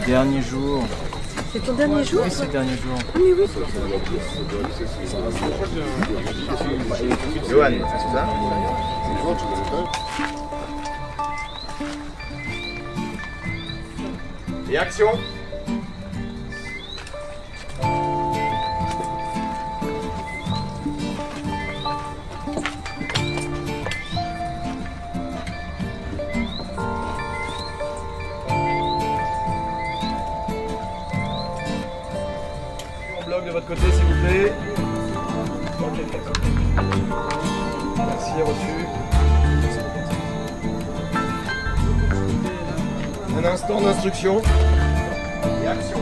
dernier jour. C'est ton dernier jour? Oui, c'est le dernier jour. Ah mais oui. Johan, c'est ça? Et action! On bloque de votre côté s'il vous plaît. Ok, merci, reçu. Un instant d'instruction. Et action.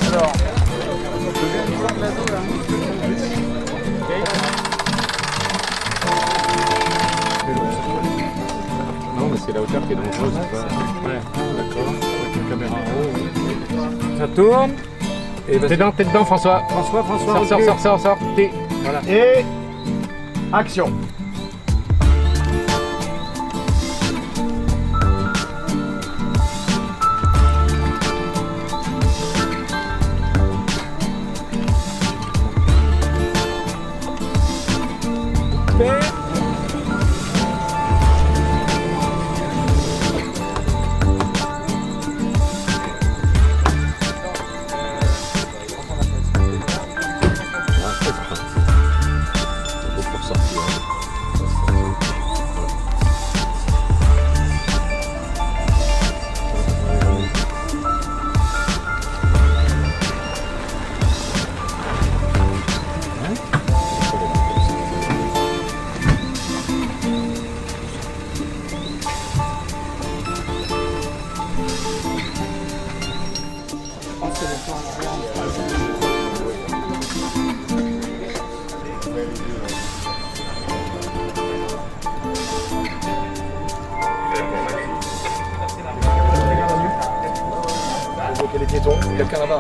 Alors, non, mais c'est la hauteur qui est dangereuse. Ouais, d'accord. Avec une caméra en haut. Ça tourne. T'es dedans, François. Sors. Voilà. et action. Les piétons, il y a le Canada.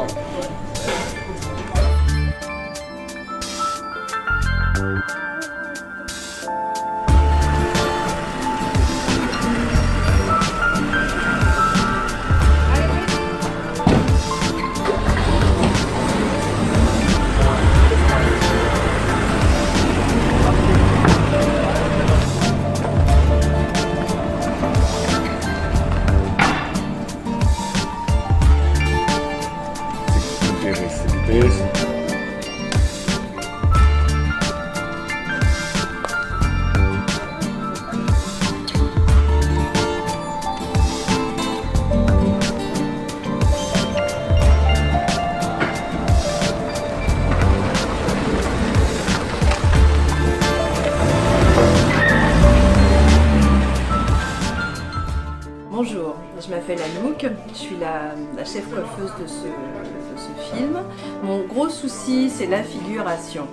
Bonjour, je m'appelle Anouk, je suis la chef coiffeuse de ce film. Mon gros souci, c'est la figuration.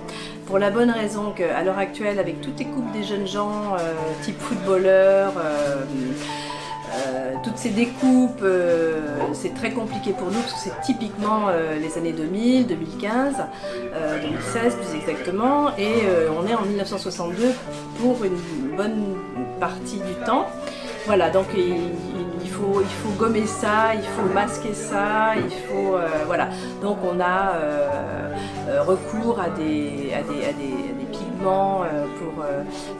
Pour la bonne raison qu'à l'heure actuelle, avec toutes les coupes des jeunes gens, type footballeurs, toutes ces découpes, c'est très compliqué pour nous parce que c'est typiquement les années 2000, 2015, 2016 plus exactement, et on est en 1962 pour une bonne partie du temps. Voilà, donc il faut gommer ça, il faut masquer ça, il faut voilà. Donc on a recours à des pigments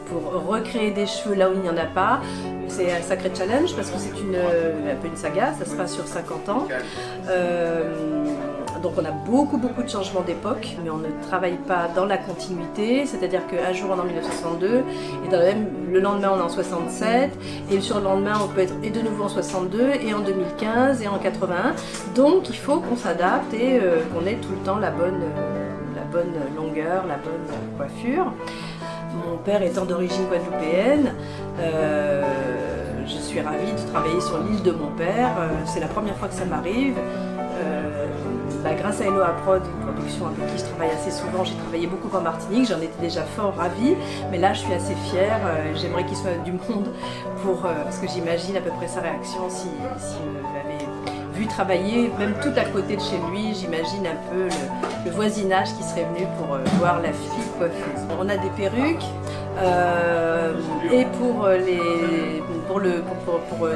pour recréer des cheveux là où il n'y en a pas. C'est un sacré challenge parce que c'est un peu une saga, ça se passe sur 50 ans. Donc on a beaucoup de changements d'époque, mais on ne travaille pas dans la continuité, c'est-à-dire qu'un jour on est en 1962, et le lendemain on est en 67, et le surlendemain on peut être et de nouveau en 62, et en 2015, et en 81. Donc il faut qu'on s'adapte et qu'on ait tout le temps la bonne longueur, la bonne coiffure. Mon père étant d'origine guadeloupéenne, je suis ravie de travailler sur l'île de mon père, c'est la première fois que ça m'arrive. grâce à Eloa Prod, une production avec qui je travaille assez souvent, j'ai travaillé beaucoup en Martinique, j'en étais déjà fort ravie, mais là je suis assez fière, j'aimerais qu'il soit du monde parce que j'imagine à peu près sa réaction s'il m'avait vu travailler, même tout à côté de chez lui, j'imagine un peu le voisinage qui serait venu pour voir la fille coiffeuse. On a des perruques, et pour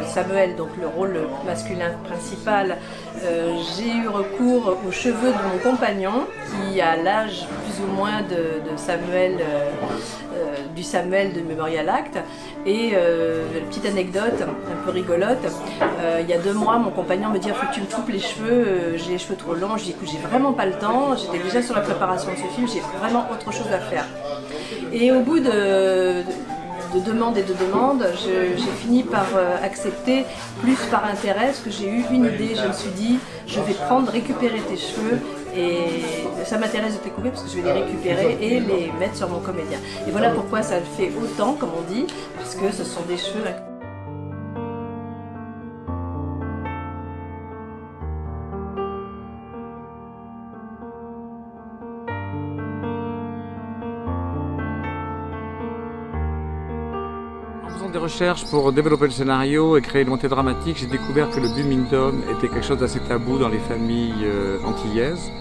Samuel, donc le rôle masculin principal, j'ai eu recours aux cheveux de mon compagnon qui a l'âge plus ou moins de Samuel, du Samuel de Memorial Act. Et petite anecdote un peu rigolote, il y a 2 mois mon compagnon me dit faut que tu me coupes les cheveux, j'ai les cheveux trop longs. Je dis écoute, j'ai vraiment pas le temps, j'étais déjà sur la préparation de ce film, j'ai vraiment autre chose à faire. Et au bout de demandes et de demandes, j'ai fini par accepter, plus par intérêt, parce que j'ai eu une idée, je me suis dit je vais récupérer tes cheveux, et ça m'intéresse de te les couper parce que je vais les récupérer et les mettre sur mon comédien. Et voilà pourquoi ça le fait autant, comme on dit, parce que ce sont des cheveux. En faisant des recherches pour développer le scénario et créer une montée dramatique, j'ai découvert que le Bumindum était quelque chose d'assez tabou dans les familles antillaises.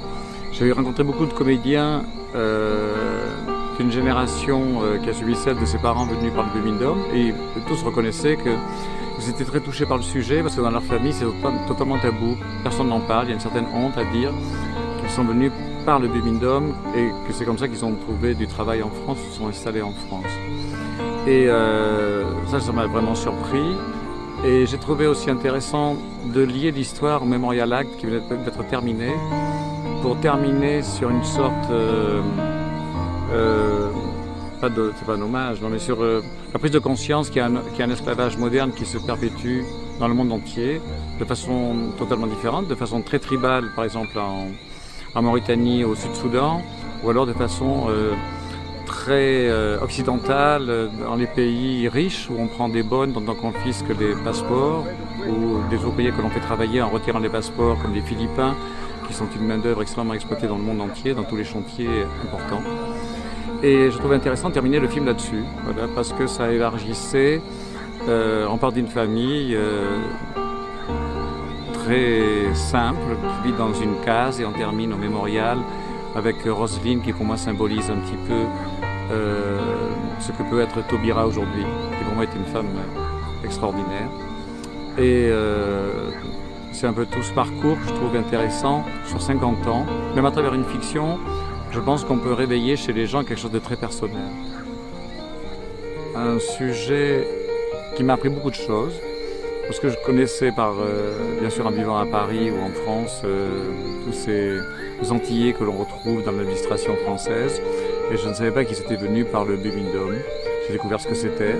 J'ai rencontré beaucoup de comédiens d'une génération qui a suivi celle de ses parents venus par le Bumindum, et tous reconnaissaient qu'ils étaient très touchés par le sujet parce que dans leur famille c'est totalement tabou, personne n'en parle, il y a une certaine honte à dire qu'ils sont venus par le Bumindum et que c'est comme ça qu'ils ont trouvé du travail en France, se sont installés en France. Et ça m'a vraiment surpris. Et j'ai trouvé aussi intéressant de lier l'histoire au Memorial Act qui venait d'être terminé, pour terminer sur une sorte, c'est pas un hommage, non, mais sur la prise de conscience qu'il y a un esclavage moderne qui se perpétue dans le monde entier, de façon totalement différente, de façon très tribale, par exemple en Mauritanie, au Sud-Soudan, ou alors de façon très occidentale dans les pays riches où on prend des bonnes dont on confisque les passeports, ou des ouvriers que l'on fait travailler en retirant les passeports, comme les Philippins, qui sont une main-d'œuvre extrêmement exploitée dans le monde entier, dans tous les chantiers importants. Et je trouvais intéressant de terminer le film là-dessus, voilà, parce que ça élargissait. On part d'une famille très simple, qui vit dans une case, et on termine au mémorial avec Roselyne qui pour moi symbolise un petit peu ce que peut être Taubira aujourd'hui, qui pour moi est une femme extraordinaire. Et c'est un peu tout ce parcours que je trouve intéressant sur 50 ans. Même à travers une fiction, je pense qu'on peut réveiller chez les gens quelque chose de très personnel. Un sujet qui m'a appris beaucoup de choses, parce que je connaissais bien sûr en vivant à Paris ou en France, tous ces Antillais que l'on retrouve dans l'administration française. Et je ne savais pas qu'ils étaient venus par le Bumindum. J'ai découvert ce que c'était.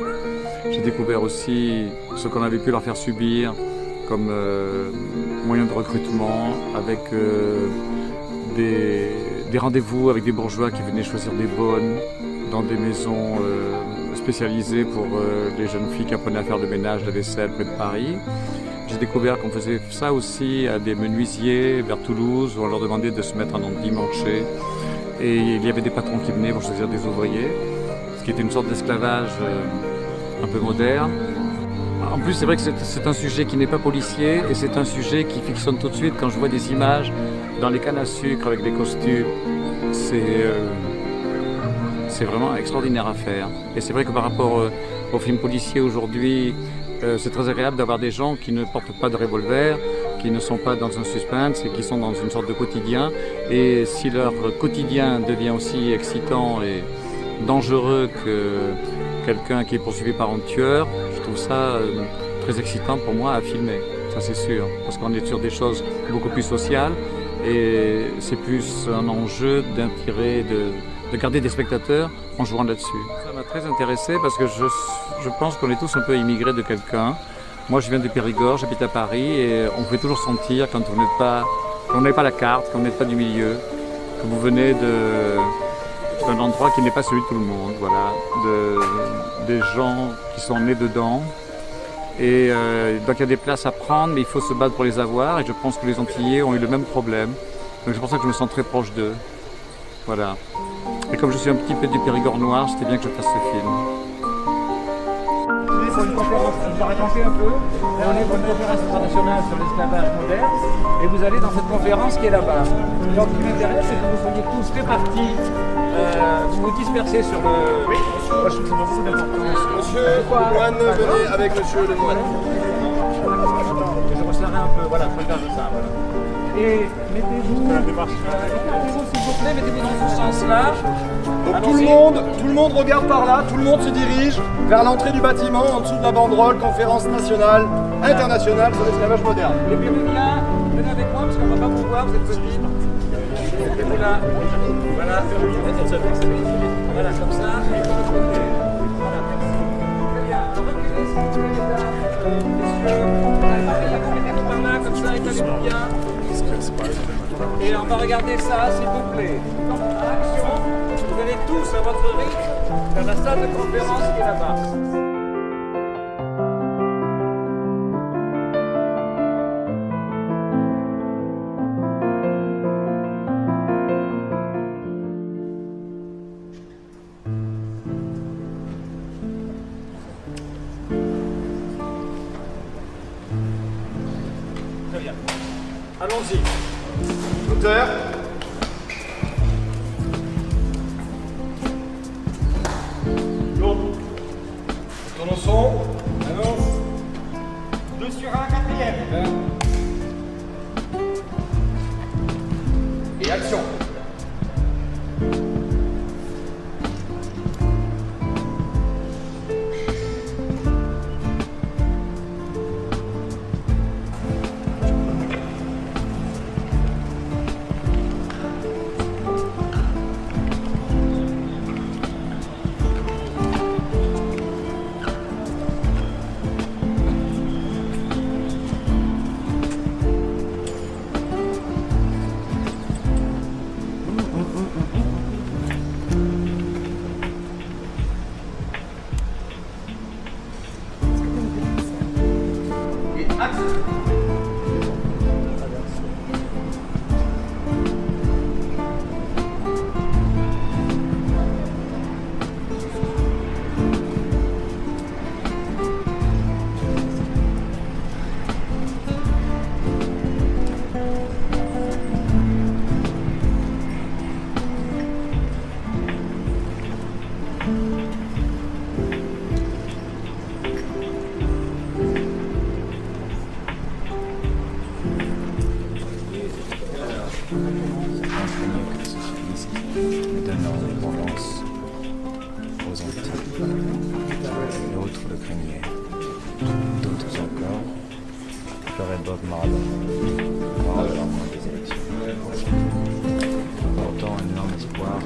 J'ai découvert aussi ce qu'on avait pu leur faire subir comme moyen de recrutement, avec des rendez-vous avec des bourgeois qui venaient choisir des bonnes dans des maisons spécialisées pour les jeunes filles qui apprenaient à faire le ménage, la vaisselle près de Paris. J'ai découvert qu'on faisait ça aussi à des menuisiers vers Toulouse, où on leur demandait de se mettre en endimanché. Et il y avait des patrons qui venaient pour choisir des ouvriers, ce qui était une sorte d'esclavage un peu moderne. En plus, c'est vrai que c'est un sujet qui n'est pas policier, et c'est un sujet qui fictionne tout de suite. Quand je vois des images dans les cannes à sucre avec des costumes, c'est vraiment extraordinaire à faire. Et c'est vrai que par rapport aux films policiers aujourd'hui, c'est très agréable d'avoir des gens qui ne portent pas de revolver, qui ne sont pas dans un suspense et qui sont dans une sorte de quotidien. Et si leur quotidien devient aussi excitant et dangereux que quelqu'un qui est poursuivi par un tueur, je trouve ça très excitant pour moi à filmer, ça c'est sûr. Parce qu'on est sur des choses beaucoup plus sociales et c'est plus un enjeu d'attirer, de garder des spectateurs en jouant là-dessus. Ça m'a très intéressé parce que je pense qu'on est tous un peu immigrés de quelqu'un. Moi je viens de Périgord, j'habite à Paris et on peut toujours sentir quand on n'avez pas la carte, qu'on n'est pas du milieu, que vous venez d'un endroit qui n'est pas celui de tout le monde, voilà, des gens qui sont nés dedans. Et donc il y a des places à prendre, mais il faut se battre pour les avoir. Et je pense que les Antillais ont eu le même problème. Donc c'est pour ça que je me sens très proche d'eux. Voilà. Et comme je suis un petit peu du Périgord noir, c'était bien que je fasse ce film. Pour une conférence, vous arrêtez un peu. Là, on est pour une conférence internationale sur l'esclavage moderne. Et vous allez dans cette conférence qui est là-bas. Donc, ce qui m'intéresse, c'est que vous soyez tous répartis. Vous vous dispersez sur le. Oui, moi, je trouve que c'est beaucoup d'importance. Monsieur Lemoine, venez avec Monsieur Lemoine. Je resserrerai un peu. Voilà, je regarde ça. Voilà. Et mettez-vous, s'il vous plaît, mettez-vous dans ce sens-là. Donc tout le monde regarde par là, tout le monde se dirige vers l'entrée du bâtiment, en dessous de la banderole, conférence nationale, internationale sur l'esclavage moderne. Les Péruviens, venez avec moi parce qu'on ne va pas vous voir, vous êtes petits. Mettez-vous là. Voilà. Voilà, comme ça. Et de l'autre côté. Voilà, merci. Très bien. Alors reculez si vous voulez, messieurs. Mettez-vous par là, comme ça, étalez-vous bien. Et on va regarder ça, s'il vous plaît. Donc, action, vous allez tous à votre rythme dans la salle de conférence qui est là-bas. Très bien. Allons-y. Auteur. L'autre. Tourne au son. Alors, 2 sur 1, 4e. Et action. donne leur indépendance aux Antilles. D'autres le craignaient. D'autres encore feraient Bob Marley voir le lendemain des élections. Pourtant, un énorme espoir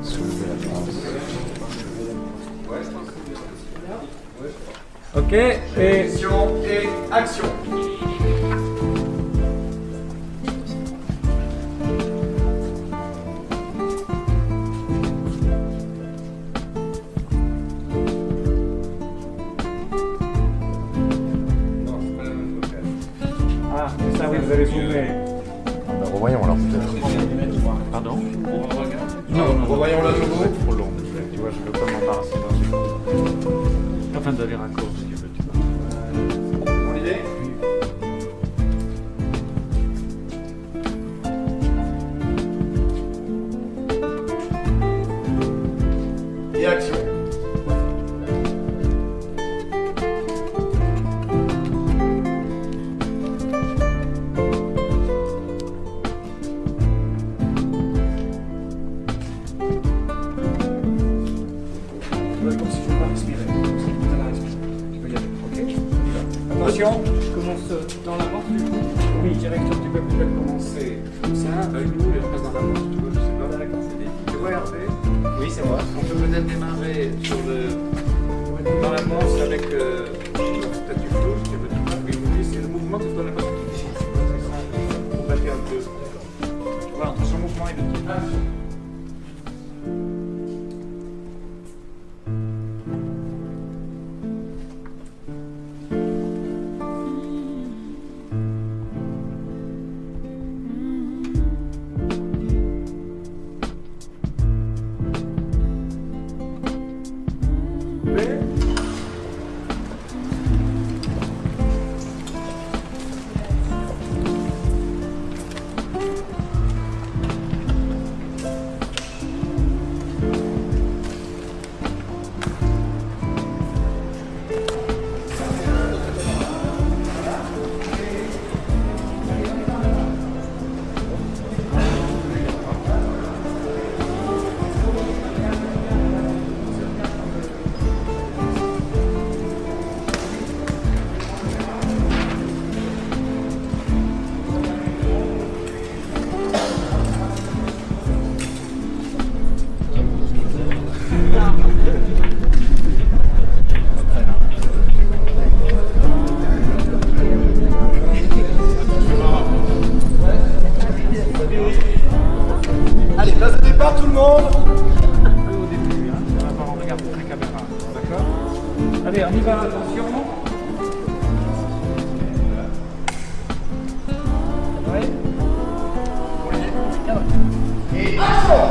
soulevait la France. Ok, et Action. ah, ça oui, vous allez zoomer. Revoyons alors peut-être. Pardon? Non, revoyons-la de nouveau. Trop long. Tu vois, je ne veux pas m'embarrasser dans ce coup. Enfin, de les raccords, si tu veux, tu vois. Dans l'idée. Et action. Comme si je ne peux pas respirer. Vous allez respirer. Je peux y aller, ok? Attention. Je commence dans la porte du coup. Oui, direction, tu peux peut-être commencer comme ça, avec nous, et on passe dans la porte, tu vois, je sais pas. D'accord, c'est des... Tu vois Hervé? Oui, c'est moi. On peut peut-être démarrer sur dans la manche avec peut-être du flou, si tu veux, tu vois. Oui, oui, c'est le mouvement que tu dois pas tout ici. C'est ça, pour battre un peu. Tu vois, entre son mouvement et le truc. le monde. Au début, hein. On regarde la caméra. D'accord? Allez, on y va, attention. Ouais. Et action!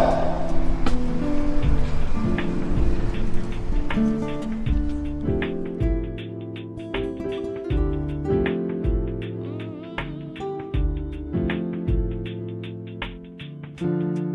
Thank you.